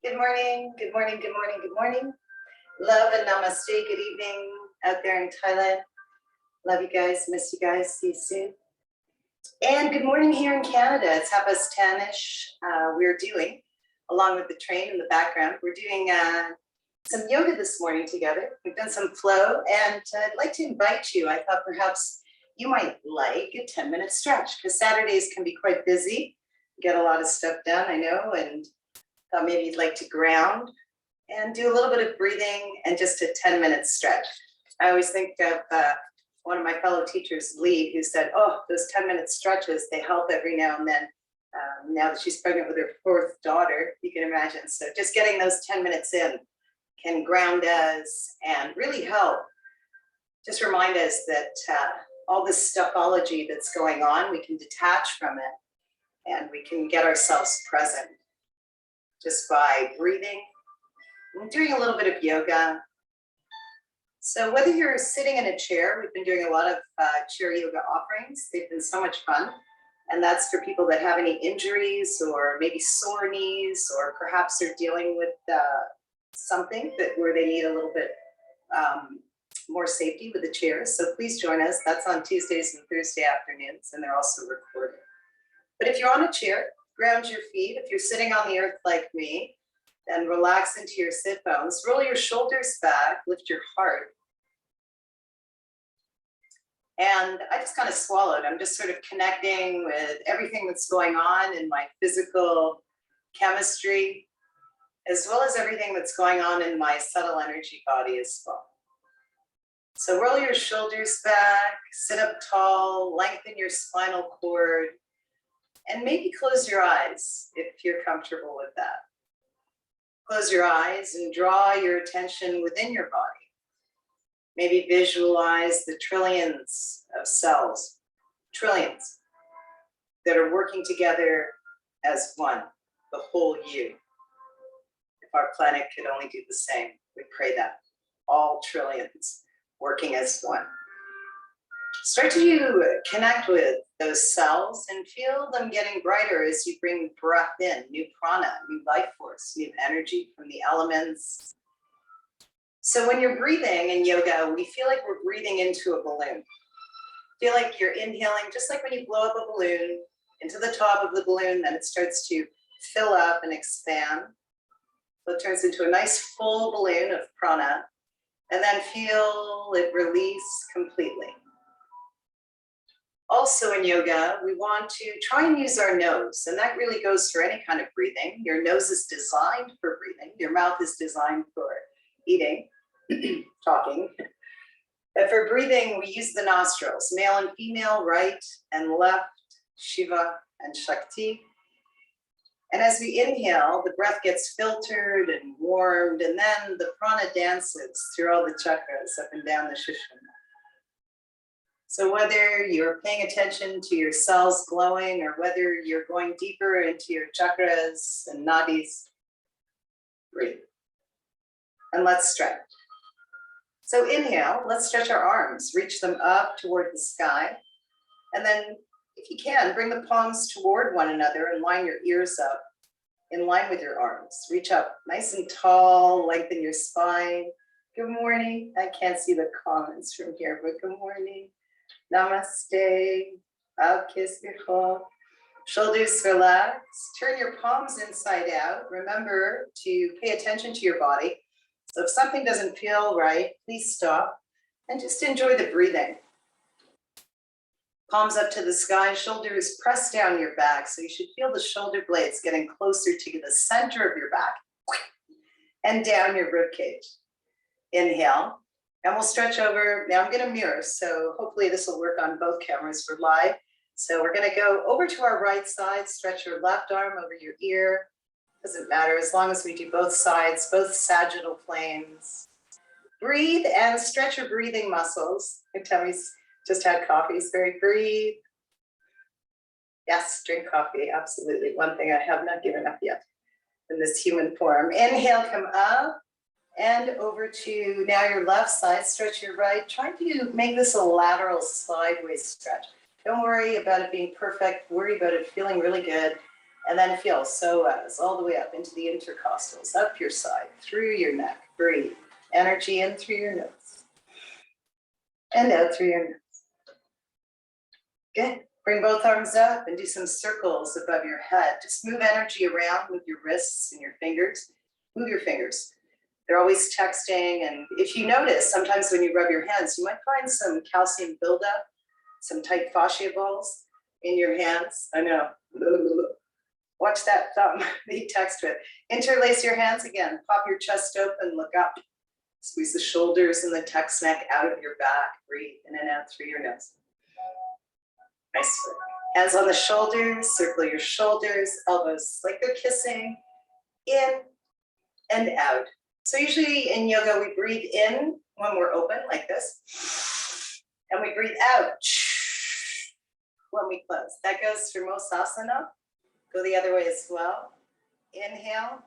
Good morning, good morning, good morning, good morning. Love and namaste. Good evening out there in Thailand. Love you guys, miss you guys, see you soon. And good morning here in Canada. It's 10:30. We're doing, along with the train in the background, we're doing some yoga this morning together. We've done some flow, and I'd like to invite you. I thought perhaps you might like a 10-minute stretch because Saturdays can be quite busy. Get a lot of stuff done, I know, and thought maybe you'd like to ground and do a little bit of breathing and just a 10-minute stretch. I always think of one of my fellow teachers, Lee, who said, oh, those 10-minute stretches, they help every now and then. Now that she's pregnant with her fourth daughter, you can imagine. So just getting those 10 minutes in can ground us and really help. Just remind us that all this stuffology that's going on, we can detach from it and we can get ourselves present just by breathing and doing a little bit of yoga. So whether you're sitting in a chair, we've been doing a lot of chair yoga offerings. They've been so much fun. And that's for people that have any injuries or maybe sore knees, or perhaps they're dealing with something where they need a little bit more safety with the chairs. So please join us. That's on Tuesdays and Thursday afternoons, and they're also recorded. But if you're on a chair, ground your feet. If you're sitting on the earth like me, then relax into your sit bones. Roll your shoulders back, lift your heart. And I just kind of swallowed. I'm just sort of connecting with everything that's going on in my physical chemistry, as well as everything that's going on in my subtle energy body as well. So roll your shoulders back, sit up tall, lengthen your spinal cord, and maybe close your eyes if you're comfortable with that. Close your eyes and draw your attention within your body. Maybe visualize the trillions of cells, trillions, that are working together as one, the whole you. If our planet could only do the same, we pray that. All trillions working as one. Start to connect with those cells and feel them getting brighter as you bring breath in, new prana, new life force, new energy from the elements. So when you're breathing in yoga, we feel like we're breathing into a balloon. Feel like you're inhaling, just like when you blow up a balloon into the top of the balloon, then it starts to fill up and expand. So it turns into a nice full balloon of prana, and then feel it release completely. Also in yoga, we want to try and use our nose, and that really goes for any kind of breathing. Your nose is designed for breathing. Your mouth is designed for eating, talking. But for breathing, we use the nostrils, male and female, right and left, Shiva and Shakti. And as we inhale, the breath gets filtered and warmed, and then the prana dances through all the chakras up and down the Sushumna. So whether you're paying attention to your cells glowing or whether you're going deeper into your chakras and nadis, breathe. And let's stretch. So inhale, let's stretch our arms, reach them up toward the sky. And then if you can, bring the palms toward one another and line your ears up in line with your arms. Reach up nice and tall, lengthen your spine. Good morning. I can't see the comments from here, but good morning. Namaste. Shoulders relax. Turn your palms inside out. Remember to pay attention to your body. So if something doesn't feel right, please stop and just enjoy the breathing. Palms up to the sky, shoulders press down your back. So you should feel the shoulder blades getting closer to the center of your back and down your rib cage. Inhale. And we'll stretch over. Now I'm going to mirror, so hopefully this will work on both cameras for live. So we're going to go over to our right side, stretch your left arm over your ear. Doesn't matter as long as we do both sides, both sagittal planes. Breathe and stretch your breathing muscles. My tummy's just had coffee, so breathe. Yes, drink coffee, absolutely. One thing I have not given up yet in this human form. Inhale, come up. And over to now your left side, stretch your right. Try to make this a lateral sideways stretch. Don't worry about it being perfect. Worry about it feeling really good. And then feel psoas all the way up into the intercostals, up your side, through your neck. Breathe. Energy in through your nose. And out through your nose. Good. Bring both arms up and do some circles above your head. Just move energy around with your wrists and your fingers. Move your fingers. They're always texting. And if you notice, sometimes when you rub your hands, you might find some calcium buildup, some tight fascia balls in your hands. I know. Watch that thumb that you text with. Interlace your hands again. Pop your chest open, look up. Squeeze the shoulders and the text neck out of your back. Breathe in and out through your nose. Nice work. Hands on the shoulders, circle your shoulders, elbows like they're kissing, in and out. So usually in yoga, we breathe in when we're open like this, and we breathe out when we close. That goes for most asana. Go the other way as well. Inhale,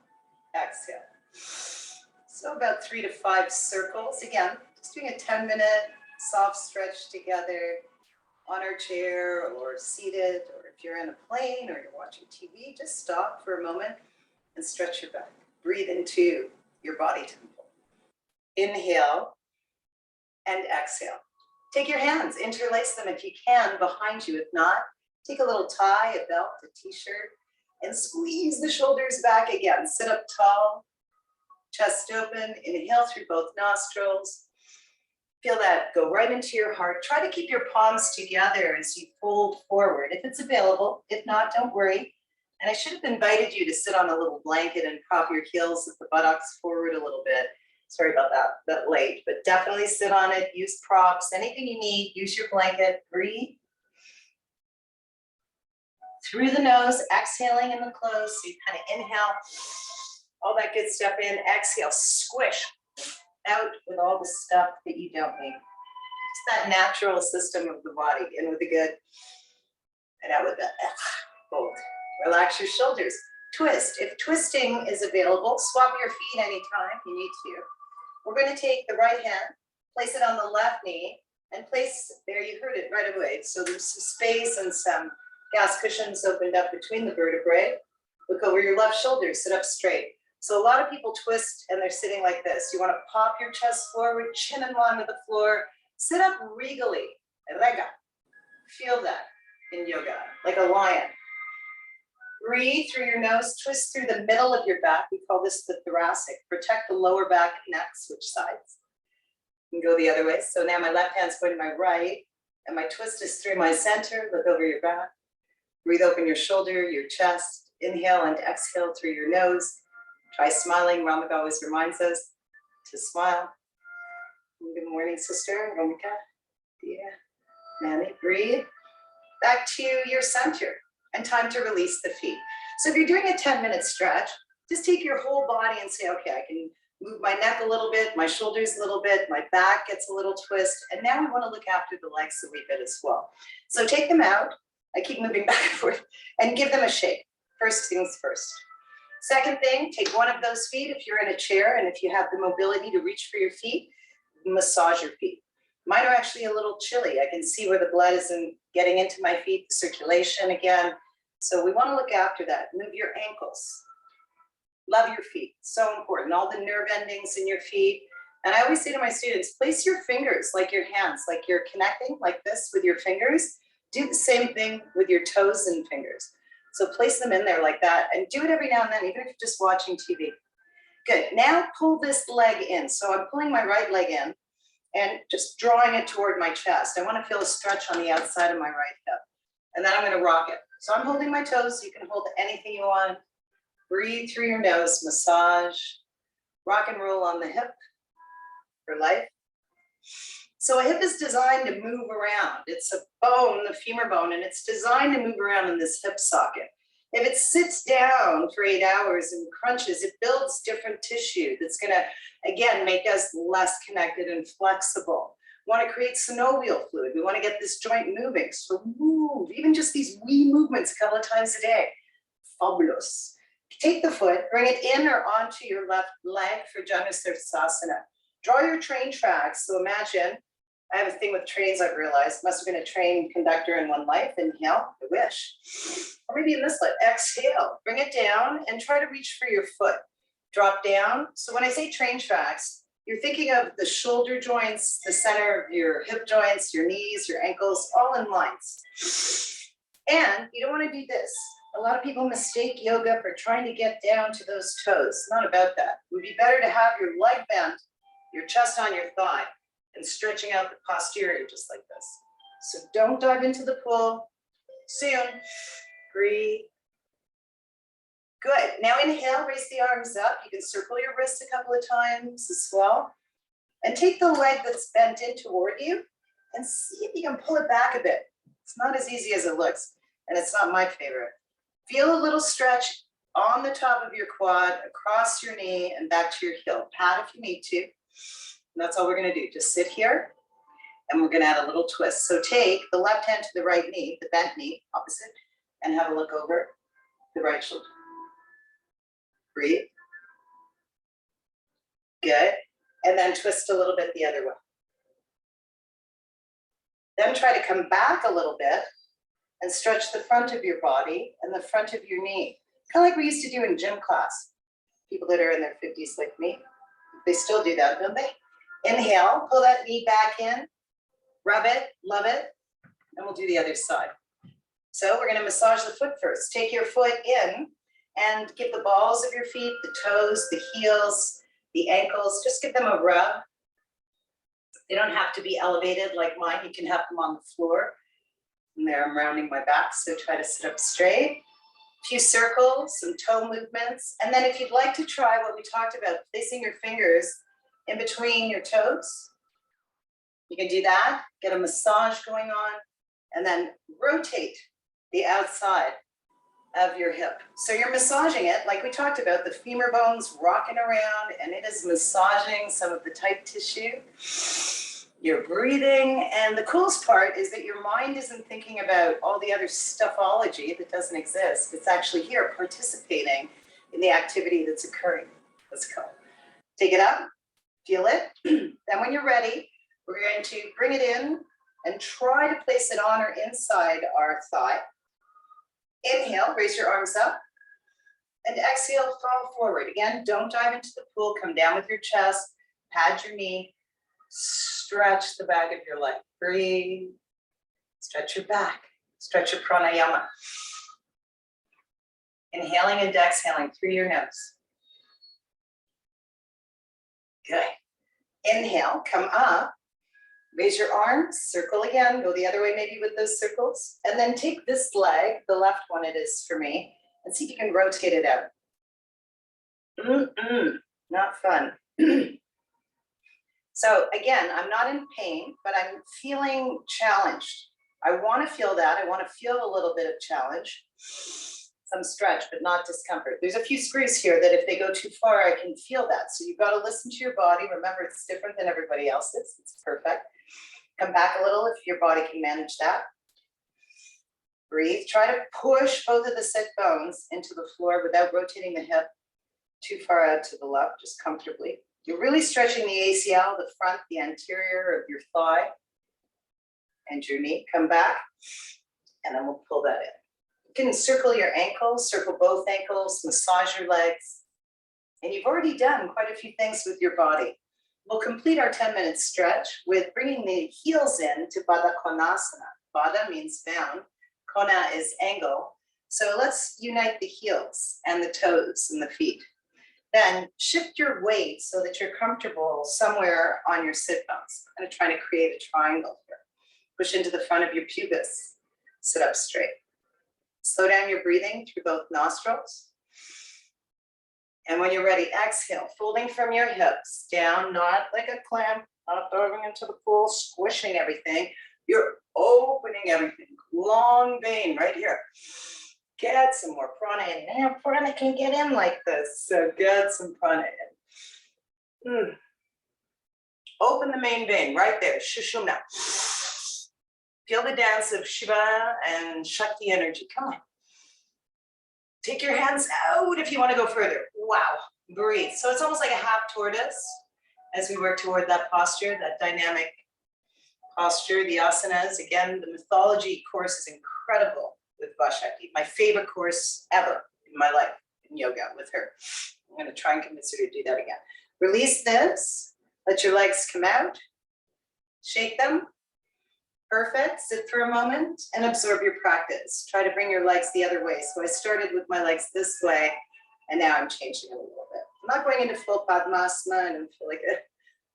exhale. So about 3 to 5 circles. Again, just doing a 10-minute soft stretch together on our chair or seated, or if you're in a plane or you're watching TV, just stop for a moment and stretch your back. Breathe into your body temple. Inhale and exhale. Take your hands, interlace them if you can behind you. If not, take a little tie, a belt, a t-shirt, and squeeze the shoulders back again. Sit up tall, chest open, inhale through both nostrils. Feel that go right into your heart. Try to keep your palms together as you fold forward, if it's available. If not, don't worry. And I should have invited you to sit on a little blanket and prop your heels with the buttocks forward a little bit. Sorry about that late, but definitely sit on it. Use props, anything you need. Use your blanket. Breathe. Through the nose, exhaling in the close. So you kind of inhale, all that good stuff in. Exhale, squish out with all the stuff that you don't need. Just that natural system of the body, in with the good and out with the hold. Relax your shoulders. Twist. If twisting is available, swap your feet anytime you need to. We're going to take the right hand, place it on the left knee, and place, there you heard it right away. So there's some space and some gas cushions opened up between the vertebrae. Look over your left shoulder, sit up straight. So a lot of people twist and they're sitting like this. You want to pop your chest forward, chin in line with the floor, sit up regally, rega. Feel that in yoga, like a lion. Breathe through your nose, twist through the middle of your back. We call this the thoracic. Protect the lower back, neck, switch sides. You can go the other way. So now my left hand's going to my right, and my twist is through my center. Look over your back. Breathe open your shoulder, your chest. Inhale and exhale through your nose. Try smiling. Ramika always reminds us to smile. Good morning, sister. Ramika. Yeah. Manny, breathe. Back to your center. And time to release the feet. So if you're doing a 10-minute stretch, just take your whole body and say, okay, I can move my neck a little bit, my shoulders a little bit, my back gets a little twist, and now we want to look after the legs a wee bit as well. So take them out. I keep moving back and forth, and give them a shake. First things first. Second thing, take one of those feet if you're in a chair, and if you have the mobility to reach for your feet, massage your feet. Mine are actually a little chilly. I can see where the blood isn't getting into my feet, the circulation again. So we want to look after that. Move your ankles. Love your feet. So important. All the nerve endings in your feet. And I always say to my students, place your fingers like your hands, like you're connecting like this with your fingers. Do the same thing with your toes and fingers. So place them in there like that and do it every now and then, even if you're just watching TV. Good. Now pull this leg in. So I'm pulling my right leg in and just drawing it toward my chest. I want to feel a stretch on the outside of my right hip. And then I'm going to rock it. So I'm holding my toes. You can hold anything you want. Breathe through your nose, massage, rock and roll on the hip for life. So a hip is designed to move around. It's a bone, the femur bone, and it's designed to move around in this hip socket. If it sits down for 8 hours and crunches, it builds different tissue that's going to, again, make us less connected and flexible. We want to create synovial fluid. We want to get this joint moving. So move, even just these wee movements a couple of times a day. Fabulous. Take the foot, bring it in or onto your left leg for Janusarsasana. Draw your train tracks. So imagine I have a thing with trains, I've realized. Must have been a train conductor in one life. Inhale, I wish. Or maybe in this life. Exhale, bring it down and try to reach for your foot. Drop down. So when I say train tracks, you're thinking of the shoulder joints, the center of your hip joints, your knees, your ankles, all in lines. And you don't want to do this. A lot of people mistake yoga for trying to get down to those toes. It's not about that. It would be better to have your leg bent, your chest on your thigh, and stretching out the posterior just like this. So don't dive into the pool. Soon. Breathe. Good. Now inhale, raise the arms up. You can circle your wrists a couple of times as well. And take the leg that's bent in toward you and see if you can pull it back a bit. It's not as easy as it looks, and it's not my favorite. Feel a little stretch on the top of your quad, across your knee, and back to your heel. Pat if you need to. And that's all we're going to do. Just sit here, and we're going to add a little twist. So take the left hand to the right knee, the bent knee, opposite, and have a look over the right shoulder. Breathe. Good. And then twist a little bit the other way. Then try to come back a little bit and stretch the front of your body and the front of your knee. Kind of like we used to do in gym class. People that are in their 50s like me, they still do that, don't they? Inhale, pull that knee back in, rub it, love it, and we'll do the other side. So we're going to massage the foot first. Take your foot in and give the balls of your feet, the toes, the heels, the ankles, just give them a rub. They don't have to be elevated like mine. You can have them on the floor. And there I'm rounding my back, so try to sit up straight. A few circles, some toe movements. And then if you'd like to try what we talked about, placing your fingers in between your toes, you can do that, get a massage going on, and then rotate the outside of your hip. So you're massaging it, like we talked about, the femur bone's rocking around and it is massaging some of the tight tissue. You're breathing, and the coolest part is that your mind isn't thinking about all the other stuffology that doesn't exist. It's actually here participating in the activity that's occurring. Let's go. Take it up, feel it. Then when you're ready, we're going to bring it in and try to place it on or inside our thigh. Inhale, raise your arms up, and exhale, fall forward. Again, don't dive into the pool, come down with your chest, pad your knee, stretch the back of your leg. Breathe, stretch your back, stretch your pranayama. Inhaling and exhaling through your nose. Good. Inhale, come up. Raise your arms, circle again, go the other way maybe with those circles, and then take this leg, the left one it is for me, and see if you can rotate it out. Not fun. So again, I'm not in pain, but I'm feeling challenged. I want to feel that. I want to feel a little bit of challenge, some stretch, but not discomfort. There's a few screws here that if they go too far, I can feel that. So you've got to listen to your body. Remember, it's different than everybody else's. It's perfect. Come back a little if your body can manage that. Breathe. Try to push both of the sit bones into the floor without rotating the hip too far out to the left, just comfortably. You're really stretching the ACL, the front, the anterior of your thigh and your knee. Come back, and then we'll pull that in. You can circle your ankles, circle both ankles, massage your legs. And you've already done quite a few things with your body. We'll complete our 10-minute stretch with bringing the heels in to Baddha Konasana. Baddha means bound. Kona is angle. So let's unite the heels and the toes and the feet. Then shift your weight so that you're comfortable somewhere on your sit bones. I'm going to try to create a triangle here. Push into the front of your pubis. Sit up straight. Slow down your breathing through both nostrils. And when you're ready, exhale, folding from your hips down, not like a clam, not diving into the pool, squishing everything. You're opening everything. Long vein right here. Get some more prana in. Now prana can get in like this, so get some prana in. Open the main vein right there, Shushumna. Feel the dance of Shiva and Shakti energy. Come on. Take your hands out if you want to go further. Wow. Breathe. So it's almost like a half tortoise as we work toward that posture, that dynamic posture, the asanas. Again, the mythology course is incredible with Vashakti. My favorite course ever in my life in yoga with her. I'm going to try and convince her to do that again. Release this. Let your legs come out. Shake them. Perfect. Sit for a moment and absorb your practice. Try to bring your legs the other way. So I started with my legs this way, and now I'm changing it a little bit. I'm not going into full Padmasana. I don't feel like it.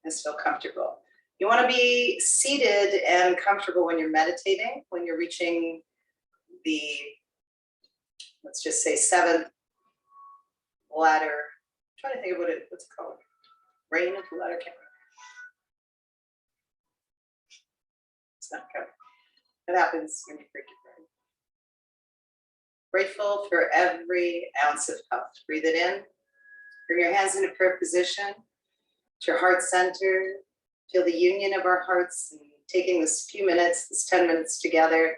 I just feel comfortable. You want to be seated and comfortable when you're meditating, when you're reaching the, let's just say, 7th ladder. I'm trying to think of what's it called. Rain of the ladder. It's not coming. What happens when you break your brain? Grateful for every ounce of health. Breathe it in. Bring your hands into prayer position. To your heart center. Feel the union of our hearts and taking this few minutes, this 10 minutes together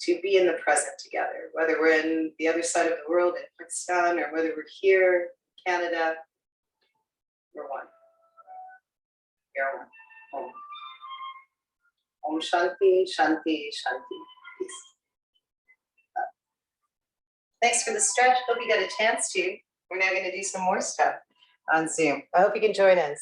to be in the present together, whether we're in the other side of the world in Pakistan or whether we're here, Canada, we're one. We are one. Om Shanti, Shanti, Shanti. Peace. Thanks for the stretch. Hope you got a chance to. We're now going to do some more stuff on Zoom. I hope you can join us.